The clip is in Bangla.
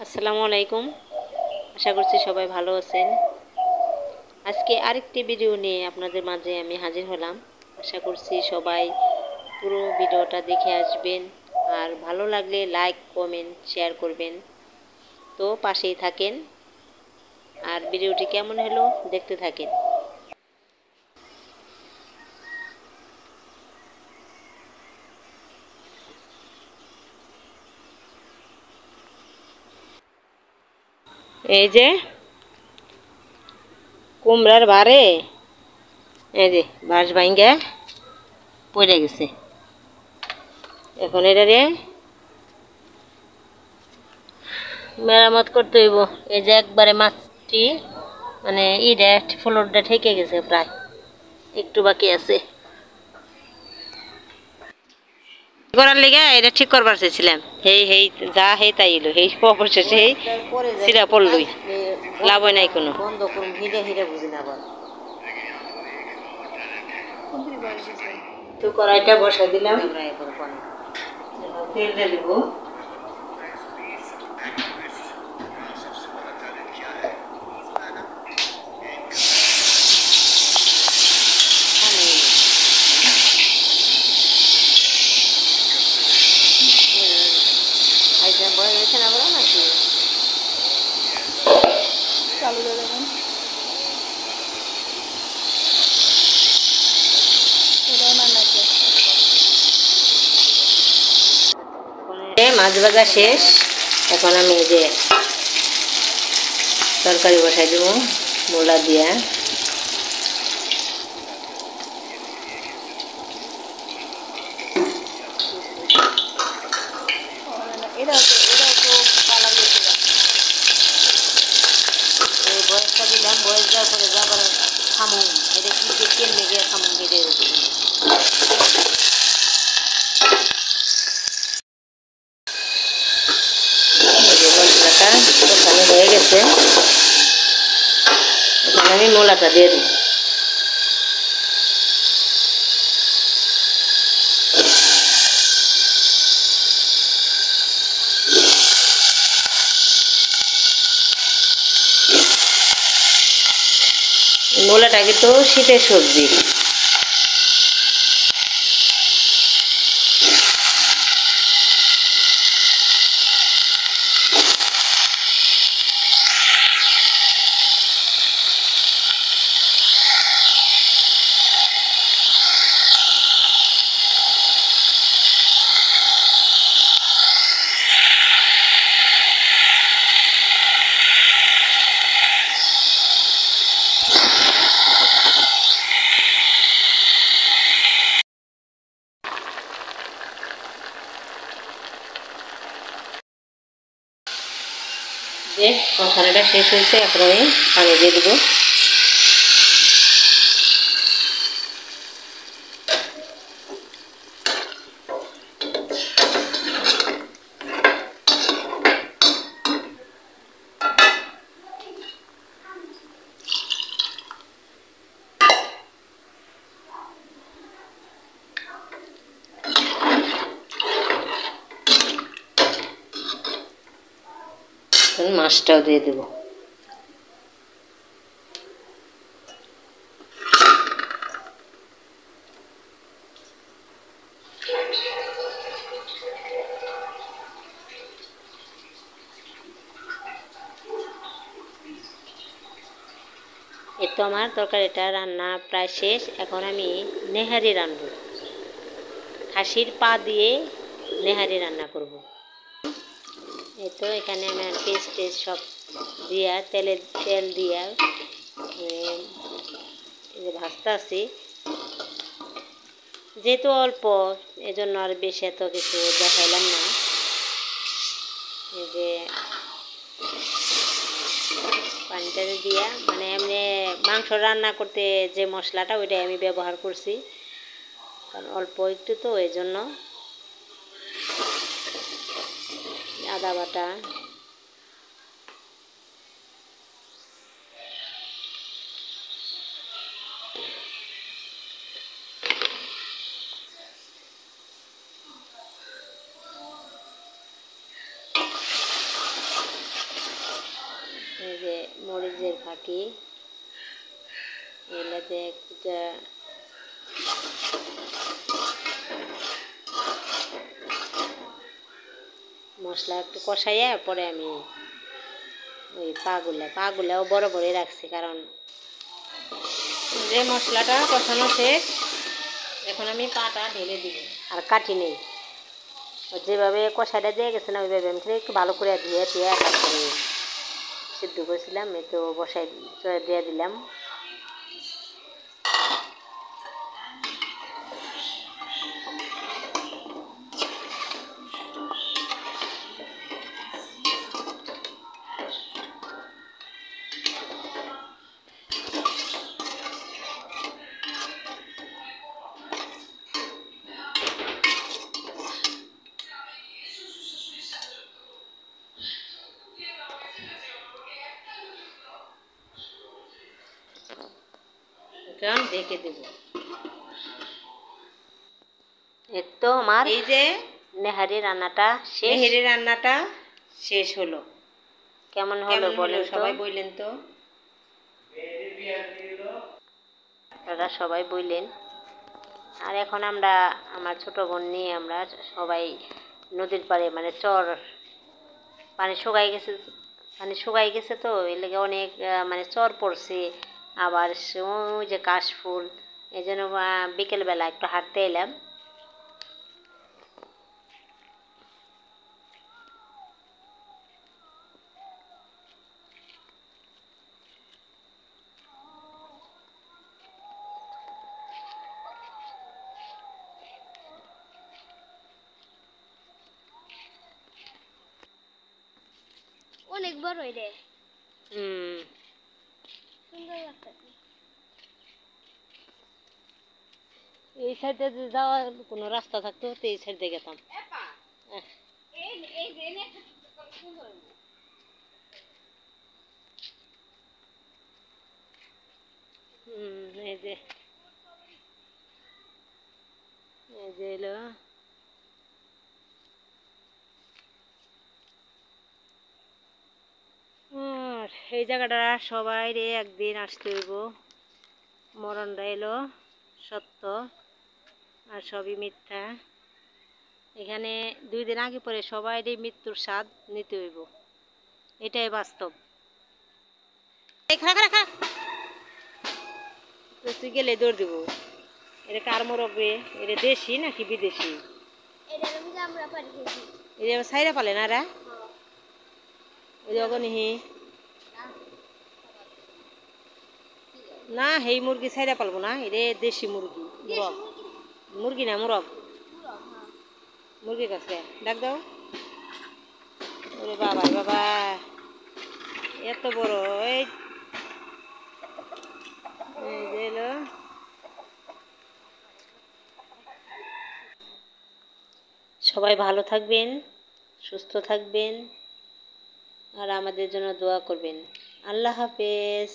আসসালামু আলাইকুম। আশা করছি সবাই ভালো আছেন। আজকে আরেকটি ভিডিও নিয়ে আপনাদের মাঝে আমি হাজির হলাম। আশা করছি সবাই পুরো ভিডিওটা দেখে আসবেন, আর ভালো লাগলে লাইক কমেন্ট শেয়ার করবেন। তো পাশেই থাকেন, আর ভিডিওটি কেমন হলো দেখতে থাকেন। এই যে কুমড়ার ভারে এই যে বাঁশ ভাঙ্গা পড়ে গেছে। এখন এটারে মেরামত করতে হইব। এই যে একবারে মাছটি মানে ফ্লোরটা ঠেকে গেছে, প্রায় একটু বাকি আছে করার লেগে। এটা ঠিক করবার চাইছিলাম, হেই হেই যা হেই তাই এলো, হেই অবশেষে হেই সিরা পড়লই, লাভ হয় নাই কোনো। বন্ধ করুন, হিরে হিরে বুঝি না বল। তো কড়াইটা বসাই দিলাম, তেল দিয়ে দিব। মাছ ভাজা শেষ। এখন আমি এই যে তরকারি বসাই দেব মূলা দিয়া। বয়সটা দিলাম, বয়স দেওয়ার পরে যাবার খামুন, এটা কি যে কেমনে গিয়ে খামুন হেঁটে মশলাটা কষানো হয়ে গেছে। এখন আমি মূলাটা দিয়ে দিই। মূলাটা কিন্তু শীতের সবজি। যে মশলাটা শেষ হয়েছে, এখন আমি পানি দিয়ে দেবো। মাছটাও দিয়ে দেবো। এই তো আমার তরকারিটা রান্না প্রায় শেষ। এখন আমি নেহারি রান্নব, খাসির পা দিয়ে নেহারি রান্না করব। এই তো এখানে আমি পেস্ট সব দিয়া তেল দিয়া এই যে ভাজতে আছি। যেহেতু অল্প, এজন্য আর বেশি এত কিছু দেখাইলাম না। এই যে পানিটা দিয়া মানে এমনি মাংস রান্না করতে যে মশলাটা ওইটাই আমি ব্যবহার করছি, কারণ অল্প একটু তো, এই জন্য আদা বাটা, যে মরিচের ফাঁকি এগুলো দেখ যা মশলা একটু কষাইয়া পরে আমি ওই পাগুলাও বড় বড়ই রাখছি, কারণ যে মশলাটা কষানো শেষ, এখন আমি পাটা ঢেলে দিব আর কাটি নেই। যেভাবে কষাইটা দিয়ে গেছে না ওইভাবে আমি একটু ভালো করে ধুয়ে তারপরে সিদ্ধ করেছিলাম, একটু বসাই দিয়ে দিলাম। এখন ঢেকে দেব। এই তো আমার এই যে নেহারি রান্নাটা শেষ হলো। কেমন হলো বলেন সবাই, বললেন তো আপনারা সবাই বললেন। আর এখন আমরা আমার ছোট বোন নিয়ে আমরা সবাই নদীর পাড়ে, মানে চর, পানি শুকাই গেছে তো এর লেগে অনেক মানে চর পড়ছে। আবার ওই যে কাশফুল, এই জন্য বিকেলবেলা একটু হাঁটতে এলাম। অনেক বড় রে। সুন্দর লাগতেছে। এই সাইডে যাওয়ার কোনো রাস্তা থাকতো তো এই সাইডে গেতাম। এই যে এলো এই জায়গাটা সবাই রে একদিন আসতে হইব। মরণটা এলো সত্য আর সবই মিথ্যা। এখানে 2 দিন আগে পরে সবাই মৃত্যুর স্বাদ নিতে হইব, এটাই বাস্তব। তুই গেলে দৌড় দিব। এটা কার মোরগ? এটা দেশি নাকি বিদেশি? এটা সাইরা পালে না রা? ওই অগনিহি না, হেই মুরগি সাইরা পালবো না, এটা দেশি মুরগি। মুরগি না মোরগ। মুরগির কাছে ডাক দাও। ওরে বাবা বাবা, এত বড়! এই এলো। সবাই ভালো থাকবেন, সুস্থ থাকবেন আর আমাদের জন্য দোয়া করবেন। আল্লাহ হাফেজ।